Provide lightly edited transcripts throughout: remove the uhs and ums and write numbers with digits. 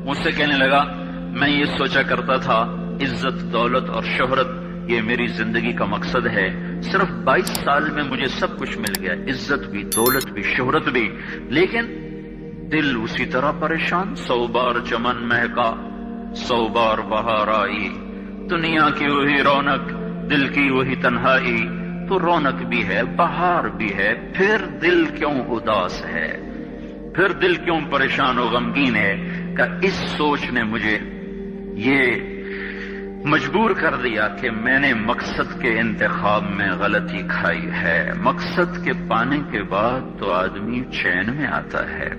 مجھ سے کہنے لگا میں یہ سوچا کرتا تھا عزت دولت اور شہرت یہ میری زندگی کا مقصد ہے، صرف 22 سال میں مجھے سب کچھ مل گیا، عزت بھی دولت بھی شہرت بھی، لیکن دل اسی طرح پریشان۔ 100 بار چمن مہکا 100 بار بہار آئی، دنیا کی وہی رونق دل کی وہی تنہائی، تو رونق بھی ہے بہار بھی ہے، پھر دل کیوں اداس ہے، پھر دل کیوں پریشان و غمگین ہے؟ کہ اس سوچ نے مجھے یہ مجبور کر دیا کہ میں نے مقصد کے انتخاب میں غلطی کھائی ہے۔ مقصد کے پانے کے بعد تو آدمی چین میں آتا ہے۔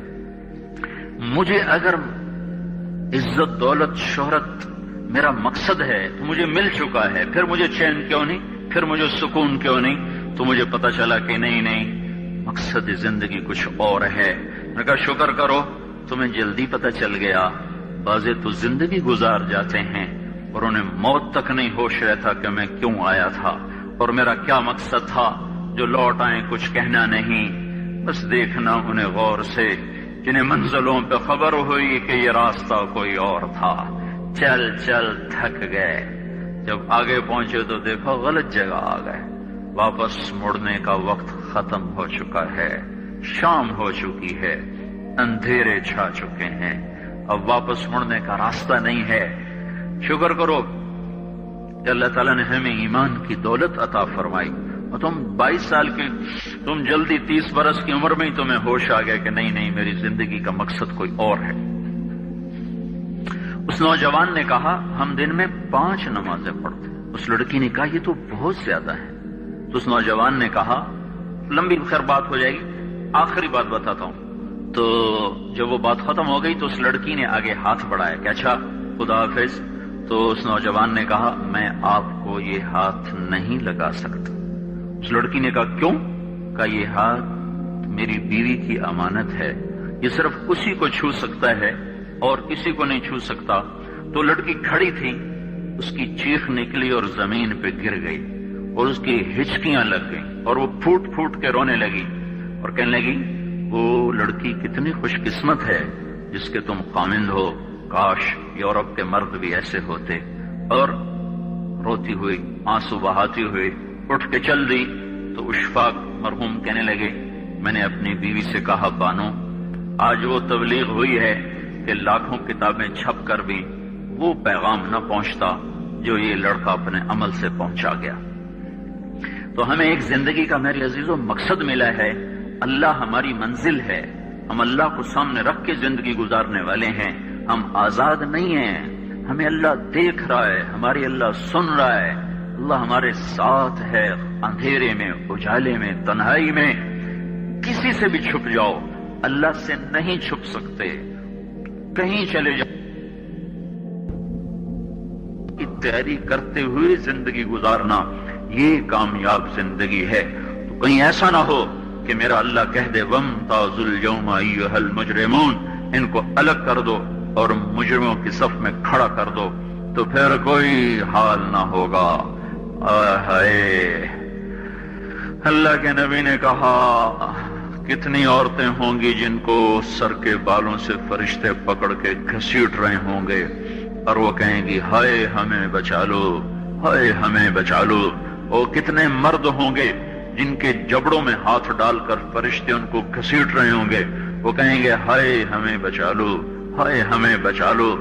مجھے اگر عزت دولت شہرت میرا مقصد ہے تو مجھے مل چکا ہے، پھر مجھے چین کیوں نہیں، پھر مجھے سکون کیوں نہیں؟ تو مجھے پتا چلا کہ نہیں، مقصد زندگی کچھ اور ہے۔ میں کہا شکر کرو تمہیں جلدی پتا چل گیا، بازے تو زندگی گزار جاتے ہیں اور انہیں موت تک نہیں ہوش رہتا کہ میں کیوں آیا تھا اور میرا کیا مقصد تھا۔ جو لوٹ آئیں کچھ کہنا نہیں، بس دیکھنا انہیں غور سے، جنہیں منزلوں پہ خبر ہوئی کہ یہ راستہ کوئی اور تھا۔ چل چل تھک گئے، جب آگے پہنچے تو دیکھو غلط جگہ آ گئے، واپس مڑنے کا وقت ختم ہو چکا ہے، شام ہو چکی ہے، اندھیرے چھا چکے ہیں، اب واپس مڑنے کا راستہ نہیں ہے۔ شکر کرو کہ اللہ تعالیٰ نے ہمیں ایمان کی دولت عطا فرمائی، اور تم 22 سال کے، تم جلدی 30 برس کی عمر میں ہی تمہیں ہوش آ گیا کہ نہیں میری زندگی کا مقصد کوئی اور ہے۔ اس نوجوان نے کہا ہم دن میں 5 نمازیں پڑھتے ہیں۔ اس لڑکی نے کہا یہ تو بہت زیادہ ہے۔ تو اس نوجوان نے کہا، لمبی خیر بات ہو جائے گی، آخری بات بتاتا ہوں۔ تو جب وہ بات ختم ہو گئی تو اس لڑکی نے آگے ہاتھ بڑھایا کہ اچھا خدا حافظ۔ تو اس نوجوان نے کہا میں آپ کو یہ ہاتھ نہیں لگا سکتا۔ اس لڑکی نے کہا کیوں؟ کہ یہ ہاتھ میری بیوی کی امانت ہے، یہ صرف اسی کو چھو سکتا ہے اور کسی کو نہیں چھو سکتا۔ تو لڑکی کھڑی تھی، اس کی چیخ نکلی اور زمین پہ گر گئی اور اس کی ہچکیاں لگ گئیں اور وہ پھوٹ پھوٹ کے رونے لگی اور کہنے لگی وہ لڑکی کتنی خوش قسمت ہے جس کے تم خامند ہو، کاش یورپ کے مرد بھی ایسے ہوتے۔ اور روتی ہوئی آنسو بہاتی ہوئی اٹھ کے چل دی۔ تو اشفاق مرحوم کہنے لگے میں نے اپنی بیوی سے کہا بانو آج وہ تبلیغ ہوئی ہے کہ لاکھوں کتابیں چھپ کر بھی وہ پیغام نہ پہنچتا جو یہ لڑکا اپنے عمل سے پہنچا گیا۔ تو ہمیں ایک زندگی کا میرے عزیزوں مقصد ملا ہے، اللہ ہماری منزل ہے، ہم اللہ کو سامنے رکھ کے زندگی گزارنے والے ہیں، ہم آزاد نہیں ہیں، ہمیں اللہ دیکھ رہا ہے، ہماری اللہ سن رہا ہے، اللہ ہمارے ساتھ ہے، اندھیرے میں اجالے میں تنہائی میں کسی سے بھی چھپ جاؤ، اللہ سے نہیں چھپ سکتے، کہیں چلے جاؤ، کی تیاری کرتے ہوئے زندگی گزارنا یہ کامیاب زندگی ہے۔ تو کہیں ایسا نہ ہو کہ میرا اللہ کہہ دے وَامْتَازُوا الْيَوْمَ أَيُّهَا الْمُجْرِمُونَ، ان کو الگ کر دو اور مجرموں کی صف میں کھڑا کر دو، تو پھر کوئی حال نہ ہوگا۔ اللہ کے نبی نے کہا کتنی عورتیں ہوں گی جن کو سر کے بالوں سے فرشتے پکڑ کے گھسیٹ رہے ہوں گے اور وہ کہیں گی ہائے ہمیں بچا لو، ہائے ہمیں بچا لو۔ اور کتنے مرد ہوں گے جن کے جبڑوں میں ہاتھ ڈال کر فرشتے ان کو گھسیٹ رہے ہوں گے، وہ کہیں گے ہائے ہمیں بچا لو، ہائے ہمیں بچا لو۔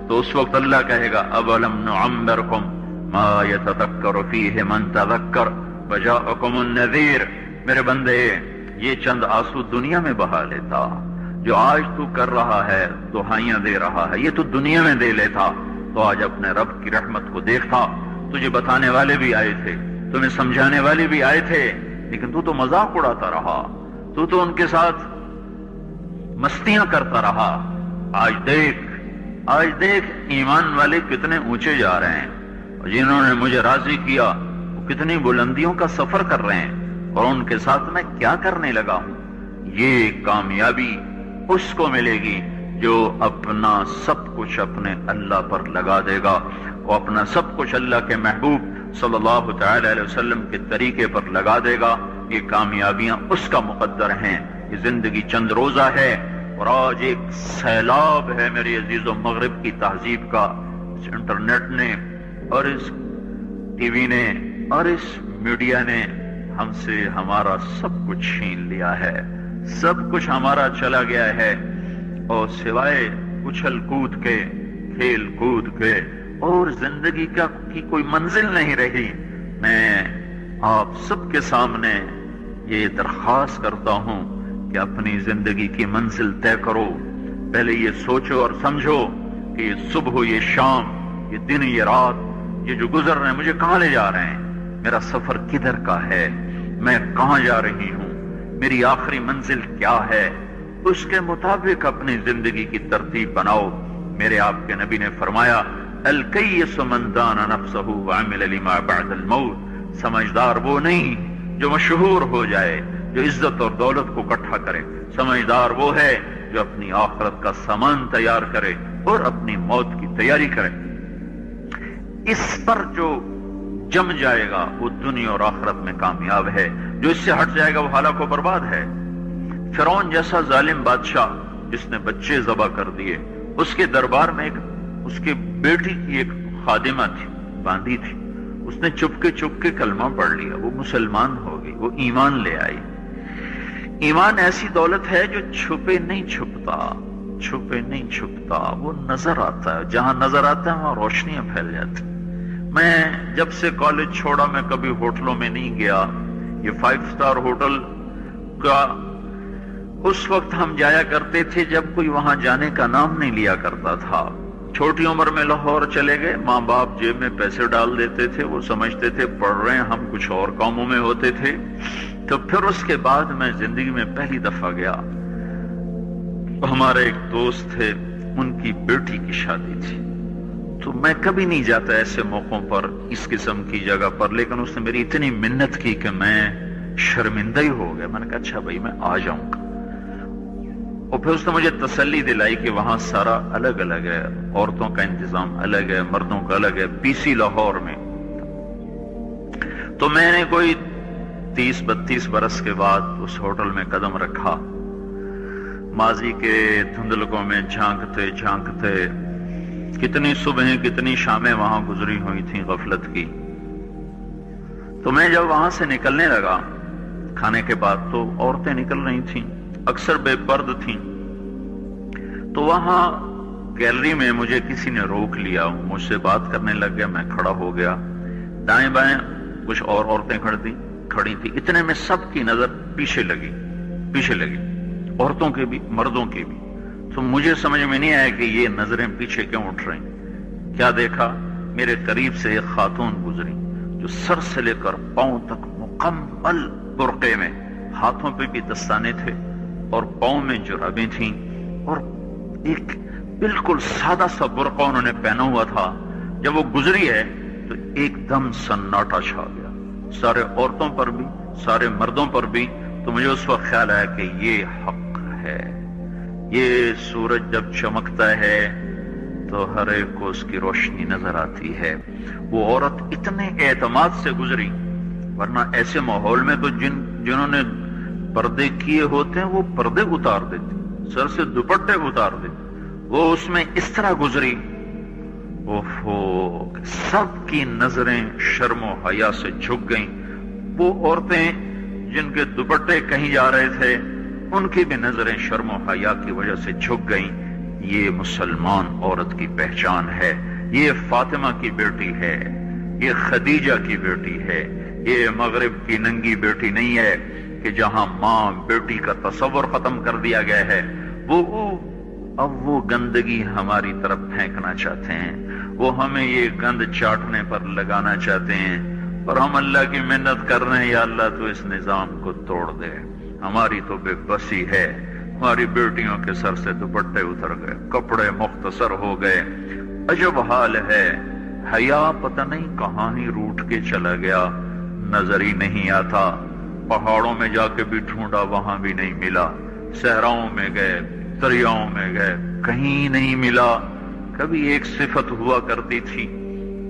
تو اس وقت اللہ کہے گا اولم نعمرکم ما یتذکر فیہ من تذکر وجاءکم النذیر، میرے بندے یہ چند آنسو دنیا میں بہا لیتا، جو آج تو کر رہا ہے دہائیاں دے رہا ہے یہ تو دنیا میں دے لیتا، تو آج اپنے رب کی رحمت کو دیکھتا۔ تجھے بتانے والے بھی آئے تھے، تمہیں سمجھانے والے بھی آئے تھے، لیکن تو مذاق اڑاتا رہا، تو ان کے ساتھ مستیاں کرتا رہا۔ آج دیکھ ایمان والے کتنے اونچے جا رہے ہیں، اور جنہوں نے مجھے راضی کیا وہ کتنی بلندیوں کا سفر کر رہے ہیں، اور ان کے ساتھ میں کیا کرنے لگا ہوں۔ یہ کامیابی اس کو ملے گی جو اپنا سب کچھ اپنے اللہ پر لگا دے گا، وہ اپنا سب کچھ اللہ کے محبوب صلی اللہ تعالی علیہ وسلم کے طریقے پر لگا دے گا۔ یہ کامیابیاں اس کا مقدر ہیں۔ یہ زندگی چند روزہ ہے اور آج ایک سیلاب ہے میرے عزیزوں مغرب کی تہذیب کا، اس انٹرنیٹ نے اور اس ٹی وی نے اور اس میڈیا نے ہم سے ہمارا سب کچھ چھین لیا ہے، سب کچھ ہمارا چلا گیا ہے، اور سوائے اچھل کود کے، کھیل کود کے اور زندگی کی کوئی منزل نہیں رہی۔ میں آپ سب کے سامنے یہ درخواست کرتا ہوں کہ اپنی زندگی کی منزل طے کرو، پہلے یہ سوچو اور سمجھو کہ یہ صبح، یہ شام، یہ دن، یہ رات، یہ جو گزر رہے ہیں مجھے کہاں لے جا رہے ہیں، میرا سفر کدھر کا ہے، میں کہاں جا رہی ہوں، میری آخری منزل کیا ہے، اس کے مطابق اپنی زندگی کی ترتیب بناؤ۔ میرے آپ کے نبی نے فرمایا الکیس من دان نفسہ وعمل لما بعد الموت، سمجھدار وہ نہیں جو مشہور ہو جائے، جو عزت اور دولت کو اکٹھا کرے، سمجھدار وہ ہے جو اپنی آخرت کا سامان تیار کرے اور اپنی موت کی تیاری کرے۔ اس پر جو جم جائے گا وہ دنیا اور آخرت میں کامیاب ہے، جو اس سے ہٹ جائے گا وہ ہلاک و برباد ہے۔ فرعون جیسا ظالم بادشاہ جس نے بچے ذبح کر دیے، اس کے دربار میں اس کے بیٹی کی ایک خادمہ تھی، باندھی تھی، اس نے چپ کے کلمہ پڑھ لیا، وہ مسلمان ہو گئی، وہ ایمان لے آئی۔ ایمان ایسی دولت ہے جو چھپے نہیں چھپتا، وہ نظر آتا ہے، جہاں نظر آتا ہے وہاں روشنیاں پھیل جاتی۔ میں جب سے کالج چھوڑا میں کبھی ہوٹلوں میں نہیں گیا، یہ 5 اسٹار ہوٹل کا اس وقت ہم جایا کرتے تھے جب کوئی وہاں جانے کا نام نہیں لیا کرتا تھا۔ چھوٹی عمر میں لاہور چلے گئے، ماں باپ جیب میں پیسے ڈال دیتے تھے، وہ سمجھتے تھے پڑھ رہے ہیں، ہم کچھ اور کاموں میں ہوتے تھے۔ تو پھر اس کے بعد میں زندگی میں پہلی دفعہ گیا، ہمارے ایک دوست تھے، ان کی بیٹی کی شادی تھی، تو میں کبھی نہیں جاتا ایسے موقعوں پر اس قسم کی جگہ پر، لیکن اس نے میری اتنی منت کی کہ میں شرمندہ ہی ہو گیا۔ میں نے کہا اچھا بھائی میں آ جاؤں گا، اور پھر اس نے مجھے تسلی دلائی کہ وہاں سارا الگ الگ ہے، عورتوں کا انتظام الگ ہے، مردوں کا الگ ہے، PC لاہور میں۔ تو میں نے کوئی 30-32 برس کے بعد اس ہوٹل میں قدم رکھا، ماضی کے دھندلکوں میں جھانکتے کتنی صبحیں کتنی شامیں وہاں گزری ہوئی تھیں غفلت کی۔ تو میں جب وہاں سے نکلنے لگا کھانے کے بعد، تو عورتیں نکل رہی تھیں، اکثر بے پرد تھیں، تو وہاں گیلری میں مجھے کسی نے روک لیا، مجھ سے بات کرنے لگ گیا، میں کھڑا ہو گیا، دائیں بائیں کچھ اور عورتیں کھڑی تھی، اتنے میں سب کی نظر پیچھے لگی، عورتوں کے بھی مردوں کے بھی۔ تو مجھے سمجھ میں نہیں آیا کہ یہ نظریں پیچھے کیوں اٹھ رہی۔ کیا دیکھا، میرے قریب سے ایک خاتون گزری جو سر سے لے کر پاؤں تک مکمل برقعے میں، ہاتھوں پہ بھی دستانے تھے اور پاؤں میں جرابیں تھیں، اور ایک بالکل سادہ سا برقع انہوں نے پہنا ہوا تھا۔ جب وہ گزری ہے تو ایک دم سناٹا چھا گیا، سارے عورتوں پر بھی سارے مردوں پر بھی۔ تو مجھے اس وقت خیال آیا کہ یہ حق ہے، یہ سورج جب چمکتا ہے تو ہر ایک کو اس کی روشنی نظر آتی ہے۔ وہ عورت اتنے اعتماد سے گزری، ورنہ ایسے ماحول میں تو جنہوں نے پردے کیے ہوتے ہیں وہ پردے اتار دیتے، سر سے دوپٹے اتار دیتے، وہ اس میں اس طرح گزری، سب کی نظریں شرم و حیا سے جھک گئیں۔ وہ عورتیں جن کے دوپٹے کہیں جا رہے تھے ان کی بھی نظریں شرم و حیا کی وجہ سے جھک گئیں۔ یہ مسلمان عورت کی پہچان ہے، یہ فاطمہ کی بیٹی ہے، یہ خدیجہ کی بیٹی ہے، یہ مغرب کی ننگی بیٹی نہیں ہے کہ جہاں ماں بیٹی کا تصور ختم کر دیا گیا ہے، اب وہ گندگی ہماری طرف پھینکنا چاہتے ہیں، وہ ہمیں یہ گند چاٹنے پر لگانا چاہتے ہیں، اور ہم اللہ کی منت کر رہے ہیں یا اللہ تو اس نظام کو توڑ دے۔ ہماری تو بے بسی ہے، ہماری بیٹیوں کے سر سے دوپٹے اتر گئے، کپڑے مختصر ہو گئے، عجب حال ہے۔ حیا پتہ نہیں کہاں ہی روٹ کے چلا گیا، نظر ہی نہیں آتا۔ پہاڑوں میں جا کے بھی ڈھونڈا، وہاں بھی نہیں ملا، صحراؤں میں گئے، دریاؤں میں گئے، کہیں نہیں ملا۔ کبھی ایک صفت ہوا کرتی تھی،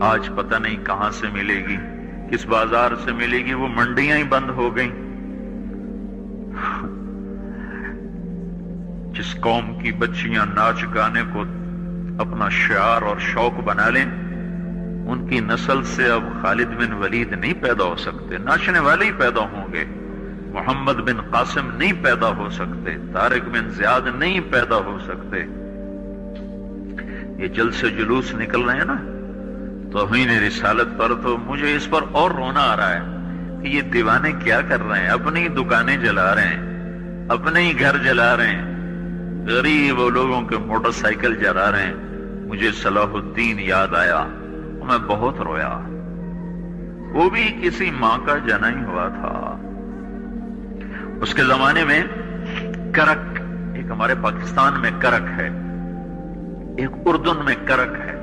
آج پتہ نہیں کہاں سے ملے گی، کس بازار سے ملے گی، وہ منڈیاں ہی بند ہو گئیں۔ جس قوم کی بچیاں ناچ گانے کو اپنا شعار اور شوق بنا لیں، ان کی نسل سے اب خالد بن ولید نہیں پیدا ہو سکتے، ناچنے والے ہی پیدا ہوں گے۔ محمد بن قاسم نہیں پیدا ہو سکتے، طارق بن زیاد نہیں پیدا ہو سکتے۔ یہ جلسے جلوس نکل رہے ہیں نا توہین رسالت پر، تو مجھے اس پر اور رونا آ رہا ہے کہ یہ دیوانے کیا کر رہے ہیں، اپنی دکانیں جلا رہے ہیں، اپنے ہی گھر جلا رہے ہیں، غریب لوگوں کے موٹر سائیکل جلا رہے ہیں۔ مجھے صلاح الدین یاد آیا، میں بہت رویا۔ وہ بھی کسی ماں کا جنا ہی ہوا تھا۔ اس کے زمانے میں کرک، ایک ہمارے پاکستان میں کرک ہے، ایک اردن میں کرک ہے،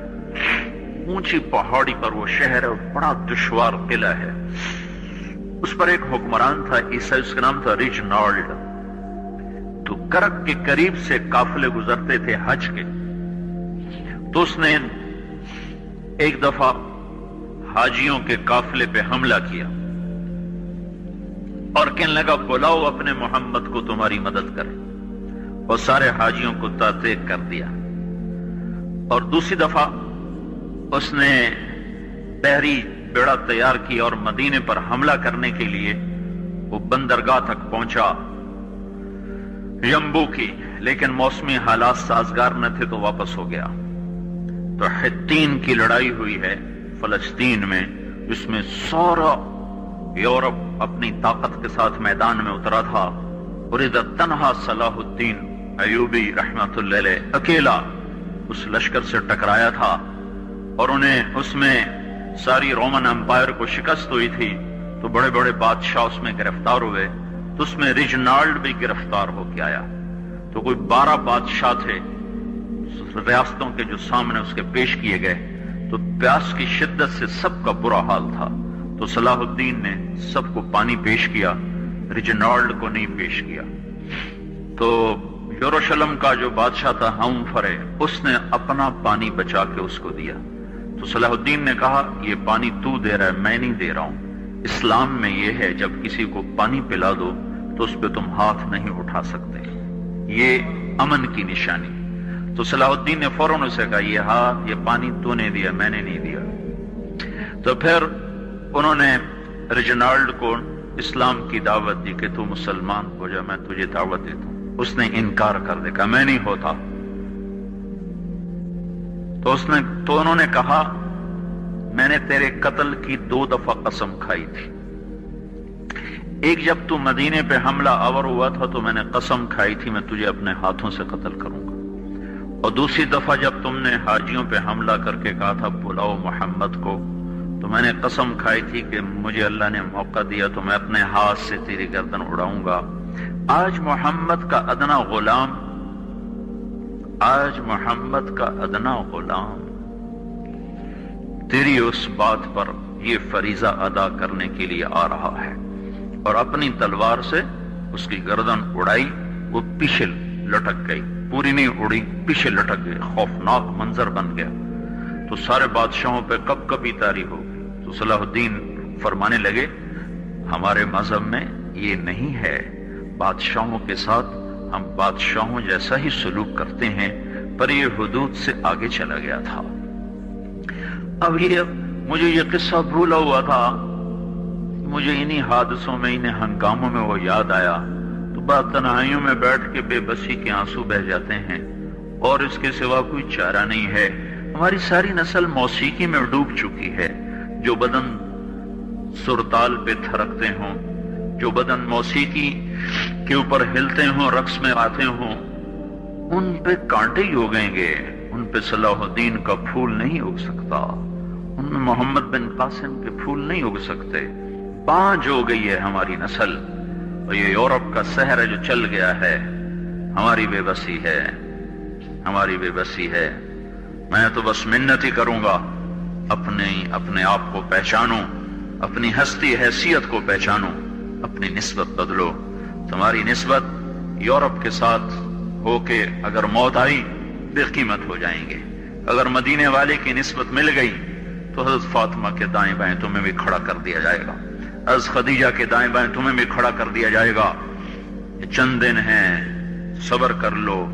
اونچی پہاڑی پر وہ شہر ہے، بڑا دشوار قلعہ ہے۔ اس پر ایک حکمران تھا عیسائی، اس کا نام تھا ریجنالڈ۔ تو کرک کے قریب سے قافلے گزرتے تھے حج کے، تو اس نے ایک دفعہ حاجیوں کے قافلے پہ حملہ کیا اور کہنے لگا بلاؤ اپنے محمد کو تمہاری مدد کرے، اور سارے حاجیوں کو تحقیق کر دیا۔ اور دوسری دفعہ اس نے بحری بیڑا تیار کی اور مدینے پر حملہ کرنے کے لیے وہ بندرگاہ تک پہنچا یمبو کی، لیکن موسمی حالات سازگار نہ تھے تو واپس ہو گیا۔ تو حطین کی لڑائی ہوئی ہے فلسطین میں، جس میں سارا یورپ اپنی طاقت کے ساتھ میدان میں اترا تھا، اور ادھر تنہا صلاح الدین ایوبی رحمت اللہ علیہ اکیلا اس لشکر سے ٹکرایا تھا، اور انہیں اس میں ساری رومن امپائر کو شکست ہوئی تھی۔ تو بڑے بڑے بادشاہ اس میں گرفتار ہوئے، تو اس میں ریجنالڈ بھی گرفتار ہو کے آیا۔ تو کوئی 12 بادشاہ تھے ریاستوں کے جو سامنے اس کے پیش کیے گئے، تو پیاس کی شدت سے سب کا برا حال تھا۔ تو صلاح الدین نے سب کو پانی پیش کیا، ریجنالڈ کو نہیں پیش کیا۔ تو یروشلم کا جو بادشاہ تھا ہم فرے، اس نے اپنا پانی بچا کے اس کو دیا۔ تو صلاح الدین نے کہا یہ پانی تو دے رہا ہے، میں نہیں دے رہا ہوں۔ اسلام میں یہ ہے جب کسی کو پانی پلا دو تو اس پہ تم ہاتھ نہیں اٹھا سکتے، یہ امن کی نشانی۔ تو صلاح الدین نے فوراً اسے کہا یہ پانی تو نے دیا، میں نے نہیں دیا۔ تو پھر انہوں نے ریجنالڈ کو اسلام کی دعوت دی کہ تو مسلمان ہو جا، میں تجھے دعوت دیتا ہوں۔ اس نے انکار کر دیا، میں نہیں ہوتا۔ تو انہوں نے کہا میں نے تیرے قتل کی 2 دفعہ قسم کھائی تھی۔ ایک جب تو مدینے پہ حملہ آور ہوا تھا تو میں نے قسم کھائی تھی میں تجھے اپنے ہاتھوں سے قتل کروں گا، اور دوسری دفعہ جب تم نے حاجیوں پہ حملہ کر کے کہا تھا بلاؤ محمد کو، تو میں نے قسم کھائی تھی کہ مجھے اللہ نے موقع دیا تو میں اپنے ہاتھ سے تیری گردن اڑاؤں گا۔ آج محمد کا ادنا غلام تیری اس بات پر یہ فریضہ ادا کرنے کے لیے آ رہا ہے، اور اپنی تلوار سے اس کی گردن اڑائی، وہ پیچھے لٹک گئی، پوری نہیں اڑی، پیچھے لٹک گئی، خوفناک منظر بن گیا۔ تو سارے بادشاہوں پہ کب کبھی طاری ہو گئی۔ تو صلاح الدین فرمانے لگے ہمارے مذہب میں یہ نہیں ہے، بادشاہوں کے ساتھ ہم بادشاہوں جیسا ہی سلوک کرتے ہیں، پر یہ حدود سے آگے چلا گیا تھا۔ اب مجھے یہ قصہ بھولا ہوا تھا، مجھے انہی حادثوں میں، انہی ہنگاموں میں وہ یاد آیا، تو بات تنہائیوں میں بیٹھ کے بے بسی کے آنسو بہ جاتے ہیں، اور اس کے سوا کوئی چارہ نہیں ہے۔ ہماری ساری نسل موسیقی میں ڈوب چکی ہے، جو بدن سرتال پہ تھرکتے ہوں، جو بدن موسیقی کے اوپر ہلتے ہوں، رقص میں آتے ہوں، ان پہ کانٹے ہی اگیں گے، ان پہ صلاح الدین کا پھول نہیں اگ سکتا، ان میں محمد بن قاسم کے پھول نہیں اگ سکتے۔ بانجھ ہو گئی ہے ہماری نسل، اور یہ یورپ کا سحر ہے جو چل گیا ہے، ہماری بے بسی ہے، ہماری بے بسی ہے۔ میں تو بس منت ہی کروں گا، اپنے آپ کو پہچانو، اپنی ہستی حیثیت کو پہچانو، اپنی نسبت بدلو۔ تمہاری نسبت یورپ کے ساتھ ہو کے اگر موت آئی بے قیمت ہو جائیں گے، اگر مدینے والے کی نسبت مل گئی تو حضرت فاطمہ کے دائیں بائیں تمہیں بھی کھڑا کر دیا جائے گا، حضرت خدیجہ کے دائیں بائیں تمہیں بھی کھڑا کر دیا جائے گا۔ یہ چند دن ہیں صبر کر لو،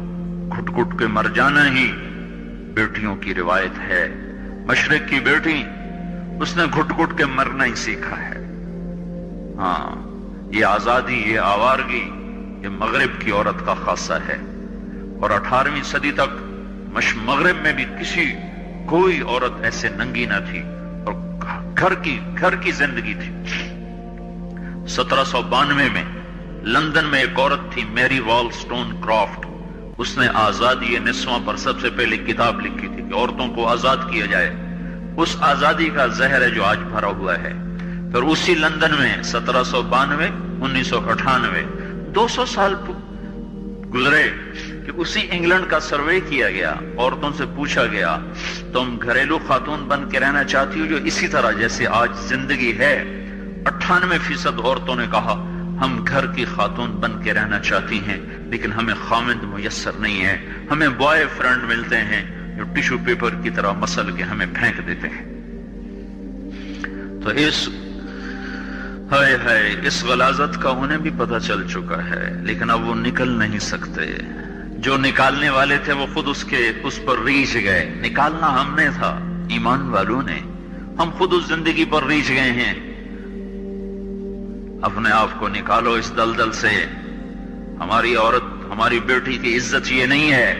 گھٹ گھٹ کے مر جانا ہی بیٹیوں کی روایت ہے۔ مشرق کی بیٹی، اس نے گھٹ گھٹ کے مرنا ہی سیکھا ہے۔ ہاں، یہ آزادی، یہ آوارگی، یہ مغرب کی عورت کا خاصہ ہے۔ اور 18ویں صدی تک مغرب میں بھی کوئی عورت ایسے ننگی نہ تھی، اور گھر کی زندگی تھی۔ 1792 میں لندن میں ایک عورت تھی، میری والسٹون کرافٹ۔ اس نے آزادی نسواں پر سب سے پہلے کتاب لکھی تھی کہ عورتوں کو آزاد کیا جائے۔ اس آزادی کا زہر ہے جو آج بھرا ہوا ہے۔ پھر اسی لندن میں 1792 1998 200 سال گزرے کہ اسی انگلینڈ کا سروے کیا گیا، عورتوں سے پوچھا گیا تم گھریلو خاتون بن کے رہنا چاہتی ہو جو اسی طرح جیسے آج زندگی ہے؟ 98% عورتوں نے کہا ہم گھر کی خاتون بن کے رہنا چاہتی ہیں، لیکن ہمیں خامند میسر نہیں ہے، ہمیں بوائے فرینڈ ملتے ہیں جو ٹیشو پیپر کی طرح مسل کے ہمیں پھینک دیتے ہیں۔ تو اس غلاظت کا انہیں بھی پتہ چل چکا ہے، لیکن اب وہ نکل نہیں سکتے۔ جو نکالنے والے تھے وہ خود اس پر ریچھ گئے۔ نکالنا ہم نے تھا، ایمان والوں نے، ہم خود اس زندگی پر ریچھ گئے ہیں۔ اپنے آپ کو نکالو اس دلدل سے۔ ہماری عورت، ہماری بیٹی کی عزت یہ نہیں ہے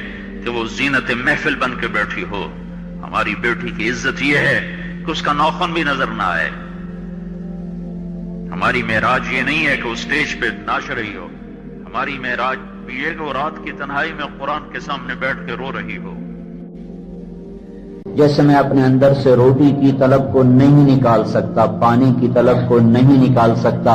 کہ وہ زینت محفل بن کے بیٹھی ہو۔ ہماری بیٹی کی عزت یہ ہے کہ اس کا ناخن بھی نظر نہ آئے۔ ہماری معراج یہ نہیں ہے کہ وہ اسٹیج پہ ناچ رہی ہو۔ ہماری معراج یہ کہ وہ رات کی تنہائی میں قرآن کے سامنے بیٹھ کے رو رہی ہو۔ جیسے میں اپنے اندر سے روٹی کی طلب کو نہیں نکال سکتا، پانی کی طلب کو نہیں نکال سکتا،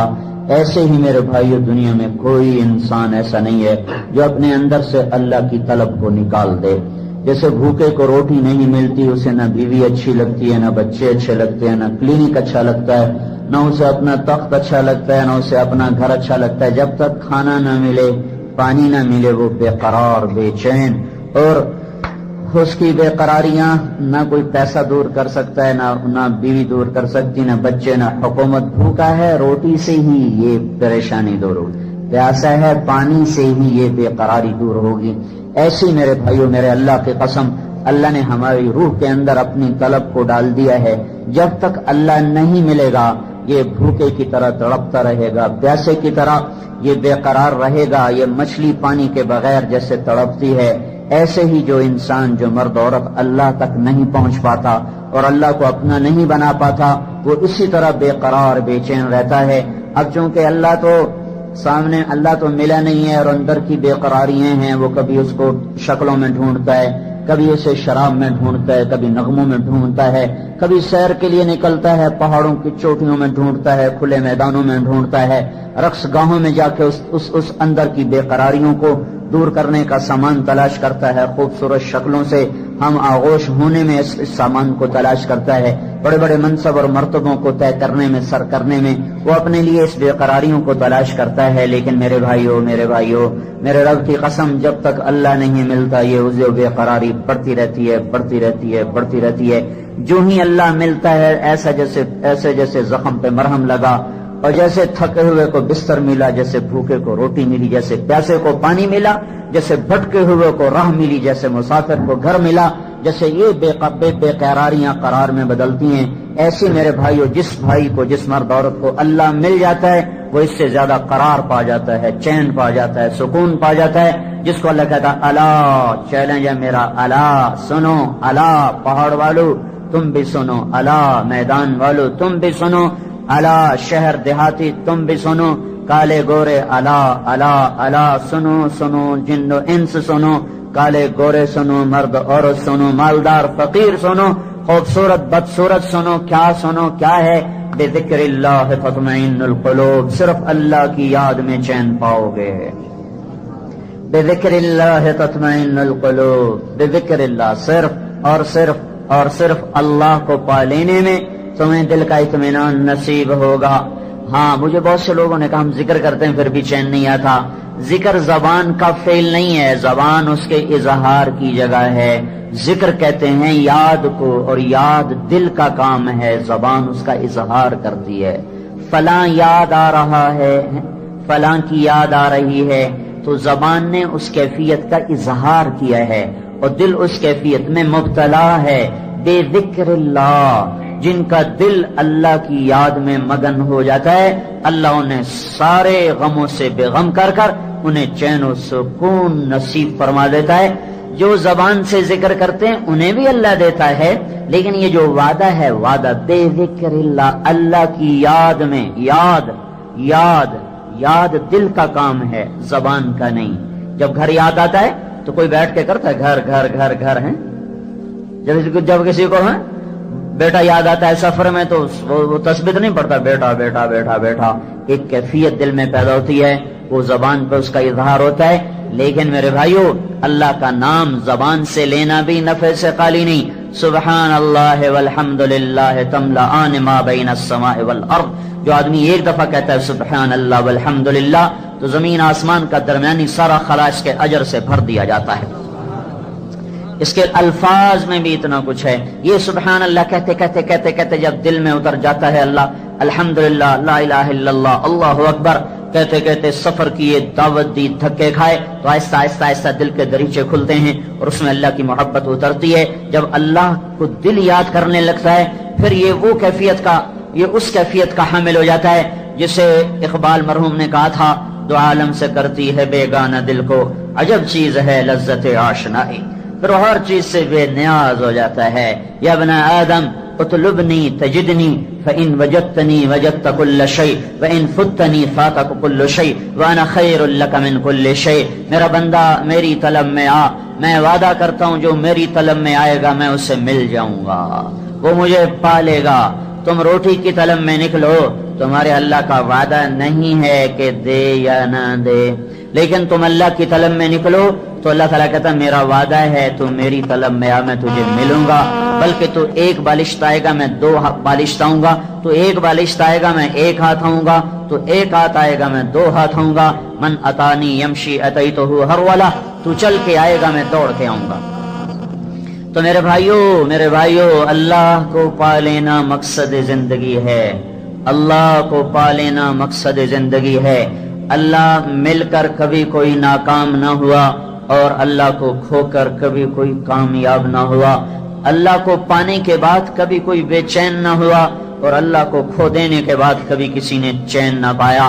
ایسے ہی میرے بھائیو دنیا میں کوئی انسان ایسا نہیں ہے جو اپنے اندر سے اللہ کی طلب کو نکال دے۔ جیسے بھوکے کو روٹی نہیں ملتی، اسے نہ بیوی اچھی لگتی ہے، نہ بچے اچھے لگتے ہیں، نہ کلینک اچھا لگتا ہے، نہ اسے اپنا تخت اچھا لگتا ہے، نہ اسے اپنا گھر اچھا لگتا ہے۔ جب تک کھانا نہ ملے، پانی نہ ملے، وہ بے قرار، بے چین، اور اس کی بے قراریاں نہ کوئی پیسہ دور کر سکتا ہے، نہ بیوی دور کر سکتی، نہ بچے، نہ حکومت۔ بھوکا ہے، روٹی سے ہی یہ پریشانی دور ہوگی، پیاسا ہے، پانی سے ہی یہ بے قراری دور ہوگی۔ ایسی میرے بھائیو، میرے اللہ کی قسم، اللہ نے ہماری روح کے اندر اپنی طلب کو ڈال دیا ہے۔ جب تک اللہ نہیں ملے گا یہ بھوکے کی طرح تڑپتا رہے گا، پیاسے کی طرح یہ بے قرار رہے گا، یہ مچھلی پانی کے بغیر جیسے تڑپتی ہے، ایسے ہی جو انسان، جو مرد عورت اللہ تک نہیں پہنچ پاتا اور اللہ کو اپنا نہیں بنا پاتا، وہ اسی طرح بے قرار، بے چین رہتا ہے۔ اب چونکہ اللہ تو ملا نہیں ہے اور اندر کی بے قراریاں ہیں، وہ کبھی اس کو شکلوں میں ڈھونڈتا ہے، کبھی اسے شراب میں ڈھونڈتا ہے، کبھی نغموں میں ڈھونڈتا ہے، کبھی سیر کے لیے نکلتا ہے، پہاڑوں کی چوٹیوں میں ڈھونڈتا ہے، کھلے میدانوں میں ڈھونڈتا ہے، رقص گاہوں میں جا کے اس اندر کی بے قراریوں کو دور کرنے کا سامان تلاش کرتا ہے۔ خوبصورت شکلوں سے ہم آغوش ہونے میں اس سامان کو تلاش کرتا ہے، بڑے بڑے منصب اور مرتبوں کو طے کرنے میں، سر کرنے میں وہ اپنے لیے اس بے قراریوں کو تلاش کرتا ہے۔ لیکن میرے بھائیو، میرے رب کی قسم، جب تک اللہ نہیں ملتا یہ بے قراری بڑھتی رہتی ہے۔ جو ہی اللہ ملتا ہے، ایسے جیسے زخم پہ مرہم لگا، اور جیسے تھکے ہوئے کو بستر ملا، جیسے بھوکے کو روٹی ملی، جیسے پیاسے کو پانی ملا، جیسے بھٹکے ہوئے کو راہ ملی، جیسے مسافر کو گھر ملا، جیسے یہ بے قراریاں قرار میں بدلتی ہیں، ایسے میرے بھائیو جس بھائی کو، جس مرد عورت کو اللہ مل جاتا ہے وہ اس سے زیادہ قرار پا جاتا ہے، چین پا جاتا ہے، سکون پا جاتا ہے، جس کو اللہ کہتا ہے الا، چیلنج ہے میرا، الا سنو، الا پہاڑ والو تم بھی سنو، الا میدان والو تم بھی سنو، الا شہر دیہاتی تم بھی سنو، کالے گورے الا الا الا سنو سنو، جن و انس سنو، کالے گورے سنو، مرد عورت سنو، مالدار فقیر سنو، خوبصورت بدصورت سنو، کیا ہے؟ بذکر اللہ تطمئن القلوب، صرف اللہ کی یاد میں چین پاؤ گے۔ بذکر اللہ تطمئن القلوب، بذکر اللہ، صرف اللہ کو پا لینے میں تمہیں دل کا اطمینان نصیب ہوگا۔ ہاں، مجھے بہت سے لوگوں نے کہا ہم ذکر کرتے ہیں پھر بھی چین نہیں آتا۔ ذکر زبان کا فعل نہیں ہے، زبان اس کے اظہار کی جگہ ہے۔ ذکر کہتے ہیں یاد کو، اور یاد دل کا کام ہے، زبان اس کا اظہار کرتی ہے۔ فلاں یاد آ رہا ہے، فلاں کی یاد آ رہی ہے، تو تو زبان نے اس کیفیت کا اظہار کیا ہے اور دل اس کیفیت میں مبتلا ہے. بے ذکر اللہ، جن کا دل اللہ کی یاد میں مگن ہو جاتا ہے، اللہ انہیں سارے غموں سے بے غم کر کر انہیں چین و سکون نصیب فرما دیتا ہے. جو زبان سے ذکر کرتے ہیں انہیں بھی اللہ دیتا ہے، لیکن یہ جو وعدہ ہے وعدہ بے ذکر اللہ، اللہ کی یاد میں. یاد دل کا کام ہے، زبان کا نہیں. جب گھر یاد آتا ہے تو کوئی بیٹھ کے کرتا ہے گھر گھر گھر گھر ہے. جب کسی کو ہے بیٹا یاد آتا ہے سفر میں تو وہ تسبیح نہیں پڑھتا، بیٹا بیٹا بیٹا بیٹا. ایک کیفیت دل میں پیدا ہوتی ہے، وہ زبان پہ اس کا اظہار ہوتا ہے. لیکن میرے بھائیو، اللہ کا نام زبان سے لینا بھی نفع سے خالی نہیں. سبحان اللہ والحمد للہ تملأان ما بین السماء والارض. جو آدمی ایک دفعہ کہتا ہے سبحان اللہ والحمد للہ تو زمین آسمان کا درمیانی سارا خلا اس کے اجر سے بھر دیا جاتا ہے. اس کے الفاظ میں بھی اتنا کچھ ہے. یہ سبحان اللہ کہتے کہتے کہتے کہتے جب دل میں اتر جاتا ہے اللہ الحمدللہ لا الہ الا اللہ اللہ اکبر کہتے کہتے سفر کی یہ دعوت دی دھکے کھائے تو آہستہ آہستہ آہستہ دل کے دریچے کھلتے ہیں اور اس میں اللہ کی محبت اترتی ہے. جب اللہ کو دل یاد کرنے لگتا ہے پھر یہ اس کیفیت کا حامل ہو جاتا ہے جسے اقبال مرحوم نے کہا تھا، دو عالم سے کرتی ہے بیگانہ دل کو عجب چیز ہے لذت آشنائی. پھر ہر چیز سے بے نیاز ہو جاتا ہے. یا ابن آدم اطلبنی تجدنی فإن وجدتنی وجدت كل شيء وإن فتنی فاتك كل شيء وأنا خير لك من كل شيء. میرا بندہ میری طلب میں آ، میں وعدہ کرتا ہوں جو میری طلب میں آئے گا میں اسے مل جاؤں گا، وہ مجھے پالے گا. تم روٹی کی طلب میں نکلو، تمہارے اللہ کا وعدہ نہیں ہے کہ دے یا نہ دے، لیکن تم اللہ کی طلب میں نکلو تو اللہ تعالیٰ کہتا میرا وعدہ ہے تو میری طلب میں آ، میں تجھے ملوں گا. بلکہ تو ایک بالشت آئے گا میں دو بالشت آؤں گا، تو ایک بالشت آئے گا میں ایک ہاتھ آؤں گا، تو ایک ہاتھ آئے گا میں دو ہاتھ آؤں گا. من اتانی یمشی اتیتہ ہرولا، تو چل کے آئے گا میں دوڑ کے آؤں گا. تو میرے بھائیو اللہ کو پا لینا مقصد زندگی ہے، اللہ کو پا لینا مقصد زندگی ہے. اللہ مل کر کبھی کوئی ناکام نہ ہوا اور اللہ کو کھو کر کبھی کوئی کامیاب نہ ہوا. اللہ کو پانے کے بعد کبھی کوئی بے چین نہ ہوا اور اللہ کو کھو دینے کے بعد کبھی کسی نے چین نہ پایا.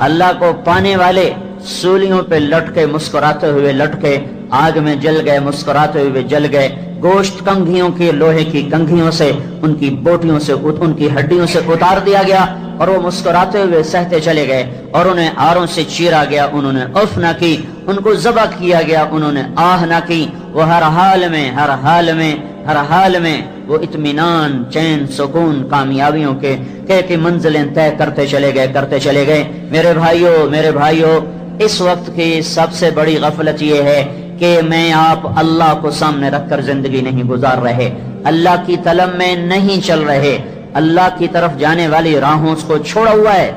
اللہ کو پانے والے سولیوں پہ لٹکے مسکراتے ہوئے لٹکے، آگ میں جل گئے مسکراتے ہوئے جل گئے. گوشت کنگھیوں کے لوہے کی کنگھیوں سے ان کی بوٹیوں سے ان کی ہڈیوں سے اتار دیا گیا اور وہ مسکراتے ہوئے سہتے چلے گئے اور انہیں آروں سے چیرا گیا، انہوں نے اف نہ کی. ان کو ذبح کیا گیا، انہوں نے آہ نہ کی. وہ ہر حال میں وہ اطمینان چین سکون کامیابیوں کے منزلیں طے کرتے چلے گئے. میرے بھائیو اس وقت کی سب سے بڑی غفلت یہ ہے کہ میں آپ اللہ کو سامنے رکھ کر زندگی نہیں گزار رہے، اللہ کی طلب میں نہیں چل رہے، اللہ کی طرف جانے والی راہوں کو چھوڑا ہوا ہے.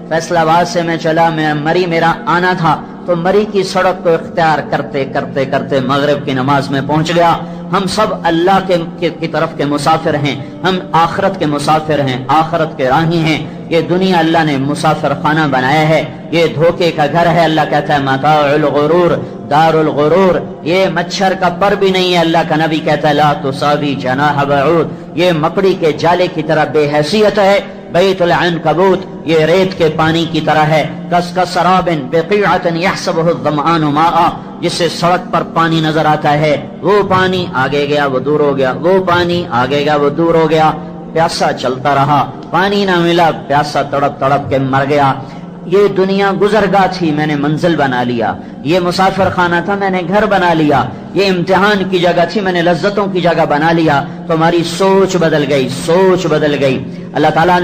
فیصلہ آباد سے میں چلا، مری میرا آنا تھا تو مری کی سڑک کو اختیار کرتے کرتے کرتے مغرب کی نماز میں پہنچ گیا. ہم سب اللہ کی طرف کے مسافر ہیں، ہم آخرت کے مسافر ہیں، آخرت کے راہی ہیں. یہ دنیا اللہ نے مسافر خانہ بنایا ہے، یہ دھوکے کا گھر ہے. اللہ کہتا ہے متاع الغرور دار الغرور، یہ مچھر کا پر بھی نہیں ہے. اللہ کا نبی کہتا ہے لا تساوی جناح بعود، یہ مکڑی کے جالے کی طرح بے حیثیت ہے. بیت العنکبوت، یہ ریت کے پانی کی طرح ہے. کسراب بقیعۃ یحسبہ الظمآن ماء، جس سے سڑک پر پانی نظر آتا ہے، وہ پانی آگے گیا وہ دور ہو گیا، وہ پانی آگے گیا وہ دور ہو گیا. پیاسا چلتا رہا، پانی نہ ملا، پیاسا تڑپ تڑپ کے مر گیا. یہ دنیا گزرگاہ تھی، میں نے منزل بنا لیا. یہ مسافر خانہ تھا، میں نے گھر بنا لیا. یہ امتحان کی جگہ تھی، میں نے لذتوں کی جگہ بنا لیا. تو ہماری سوچ بدل گئی. اللہ تعالیٰ،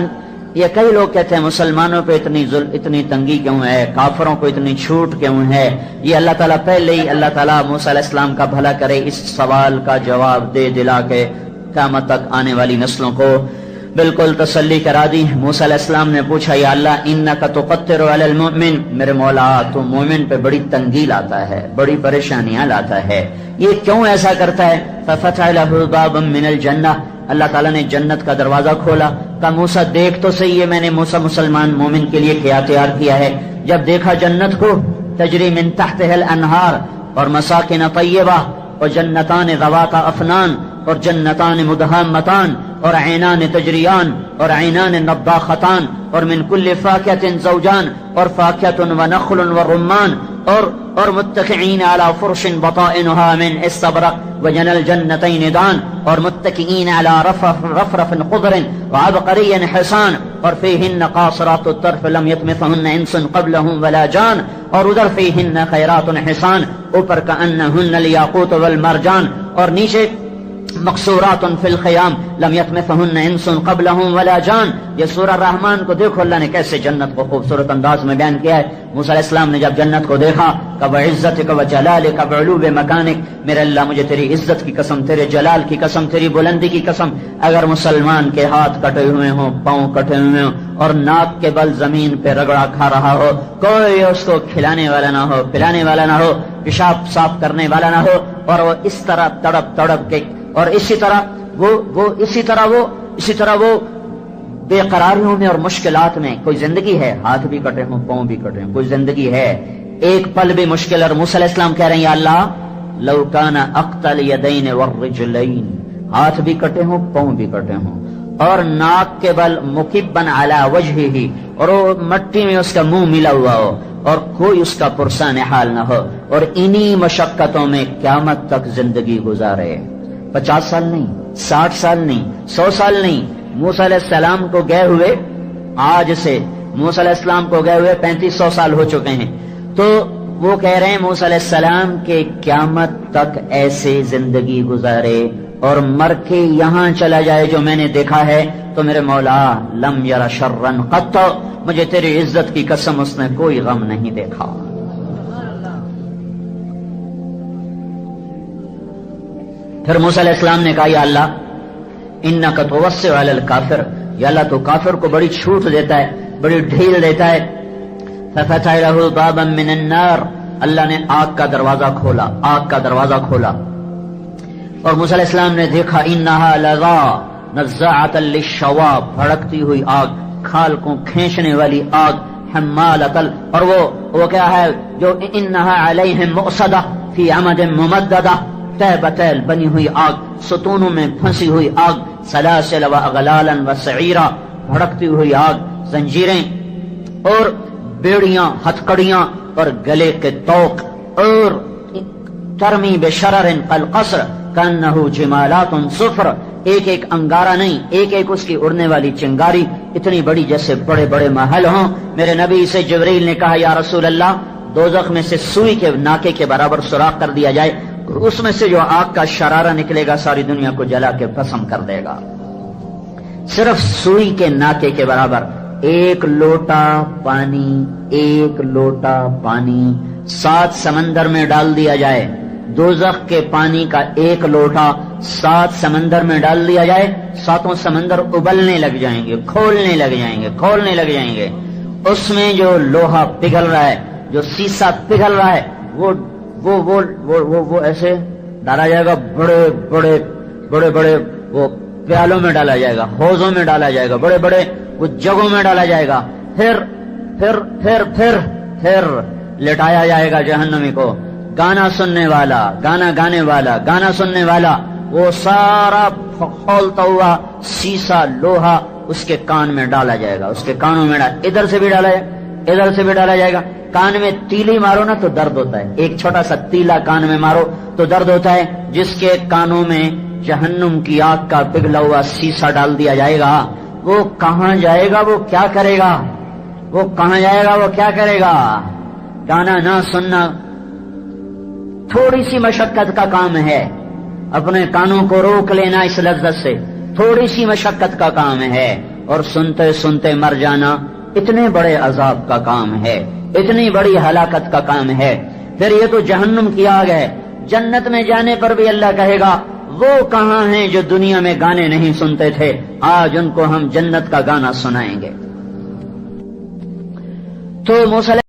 یہ کئی لوگ کہتے ہیں مسلمانوں پہ اتنی تنگی کیوں ہے، کافروں کو اتنی چھوٹ کیوں ہے. یہ اللہ تعالیٰ پہلے ہی اللہ تعالیٰ موسیٰ علیہ السلام کا بھلا کرے، اس سوال کا جواب دے دلا کے قیامت تک آنے والی نسلوں کو بالکل تسلی کرا دی. موسیٰ علیہ السلام نے پوچھا یا اللہ انک تقتر علی المؤمن، میرے مولا تو مومن پہ بڑی تنگی لاتا ہے، بڑی پریشانیاں لاتا ہے، یہ کیوں ایسا کرتا ہے؟ ففتح له بابا من الجنہ، اللہ تعالیٰ نے جنت کا دروازہ کھولا. کہا موسیٰ دیکھ تو صحیح ہے میں نے موسیٰ مسلمان مومن کے لیے کیا تیار کیا ہے. جب دیکھا جنت کو تجری من تحتها الانہار، اور مساکن طیبہ، اور جنتان ذوات افنان، اور جنتان مدہامتان، اور عینان تجریان، اور عینان نضاختان، اور من کل فاکہۃ زوجان، اور فاکہۃ ونخل ورمان، اور متکئین علی فرش بطائنها من استبرق وجنى الجنتین دان، اور متکئین علی رفرف خضر وعبقری حسان، اور فیہن قاصرات الطرف لم یطمثہن انس قبلہم ولا جان، اور ادھر فیہن خیرات حسان، اوپر کأنہن الیاقوت والمرجان، اور نیچے مقصورات فی الخیام لم یطمثہن انس قبلہم ولا جان۔ یہ سورہ الرحمن کو دیکھو اللہ نے کیسے جنت کو خوبصورت انداز میں بیان کیا ہے۔ موسیٰ علیہ السلام نے جب جنت کو دیکھا کہ وعزتک وجلالک وعلو مکانک، میرے اللہ مجھے تیری عزت کی قسم، تیرے جلال کی قسم، تیری بلندی کی قسم، اگر مسلمان کے ہاتھ کٹے ہوئے ہوں، پاؤں کٹے ہوئے ہوں، اور ناک کے بل زمین پہ رگڑا کھا رہا ہو، کوئی اس کو کھلانے والا نہ ہو، پلانے والا نہ ہو، پیشاب صاف کرنے والا نہ ہو، اور وہ اس طرح تڑپ تڑپ کے، اور اسی طرح وہ بے قراریوں میں اور مشکلات میں، کوئی زندگی ہے ہاتھ بھی کٹے ہوں، پاؤں بھی کٹے ہوں، کوئی زندگی ہے ایک پل بھی مشکل، اور موسیٰ علیہ السلام کہہ رہے ہیں یا اللہ لو کان اقتل یدین والرجلین، ہاتھ بھی کٹے ہوں، پاؤں بھی کٹے ہوں، اور ناک کے بل مکبن علی وجہہ، اور وہ مٹی میں اس کا منہ ملا ہوا ہو، اور کوئی اس کا پرسان حال نہ ہو، اور انہی مشقتوں میں قیامت تک زندگی گزارے، 50 سال نہیں، 60 سال نہیں، 100 سال نہیں، موسیٰ علیہ السلام کو گئے ہوئے، آج سے موسیٰ علیہ السلام کو گئے ہوئے 3500 سال ہو چکے ہیں، تو وہ کہہ رہے ہیں موسیٰ علیہ السلام کے قیامت تک ایسے زندگی گزارے، اور مر کے یہاں چلا جائے جو میں نے دیکھا ہے، تو میرے مولا لم یر شرن قط، مجھے تیری عزت کی قسم اس نے کوئی غم نہیں دیکھا۔ پھر موسیٰ علیہ السلام نے کہا یا اللہ انک توسع علی الکافر، یا اللہ تو کافر کو بڑی چھوٹ دیتا ہے، بڑی ڈھیل دیتا ہے۔ ففتح له بابا من النار، اللہ نے آگ کا دروازہ کھولا، آگ کا دروازہ کھولا، اور موسیٰ علیہ السلام نے دیکھا انہا لظا نزاعۃ للشوا، بھڑکتی ہوئی آگ، کھال کو کھینچنے والی آگ، حمالۃ، اور وہ کیا ہے جو انہا علیہم مؤصدہ فی عمد ممددہ، تہ بتیل بنی ہوئی آگ، ستونوں میں پھنسی ہوئی آگ، سلاسل و اغلالا و سعیرا، بھڑکتی ہوئی آگ، زنجیریں اور بیڑیاں، ہتھکڑیاں اور گلے کے توق، اور ترمی بشرر کالقصر کانہ جمالات صفر، ایک ایک انگارہ نہیں، ایک ایک اس کی اڑنے والی چنگاری اتنی بڑی جیسے بڑے بڑے محل ہوں۔ میرے نبی سے جبریل نے کہا یا رسول اللہ دوزخ میں سے سوئی کے ناکے کے برابر سوراخ کر دیا جائے، اس میں سے جو آگ کا شرارہ نکلے گا ساری دنیا کو جلا کے بھسم کر دے گا، صرف سوئی کے ناکے کے برابر۔ ایک لوٹا پانی 7 سمندر میں ڈال دیا جائے، دوزخ کے پانی کا ایک لوٹا 7 سمندر میں ڈال دیا جائے، 7 سمندر ابلنے لگ جائیں گے، کھولنے لگ جائیں گے، اس میں جو لوہا پگھل رہا ہے، جو سیسا پگھل رہا ہے، وہ ایسے ڈالا جائے گا، بڑے بڑے وہ پیالوں میں ڈالا جائے گا، حوضوں میں ڈالا جائے گا، بڑے بڑے وہ جگہوں میں ڈالا جائے گا، پھر لٹایا جائے گا جہنمی کو، گانا سننے والا وہ سارا کھولتا ہوا سیسا لوہا اس کے کان میں ڈالا جائے گا، اس کے کانوں میں ادھر سے بھی ڈالا جائے گا، کان میں تیلی مارو نا تو درد ہوتا ہے، ایک چھوٹا سا تیلا کان میں مارو تو درد ہوتا ہے، جس کے کانوں میں جہنم کی آگ کا پگھلا ہوا سیسا ڈال دیا جائے گا، وہ کہاں جائے گا، وہ کیا کرے گا، گانا نہ سننا تھوڑی سی مشقت کا کام ہے، اپنے کانوں کو روک لینا اس لذت سے تھوڑی سی مشقت کا کام ہے، اور سنتے سنتے مر جانا اتنے بڑے عذاب کا کام ہے، اتنی بڑی ہلاکت کا کام ہے۔ پھر یہ تو جہنم کی آگ ہے، جنت میں جانے پر بھی اللہ کہے گا وہ کہاں ہیں جو دنیا میں گانے نہیں سنتے تھے، آج ان کو ہم جنت کا گانا سنائیں گے۔ تو موسیٰ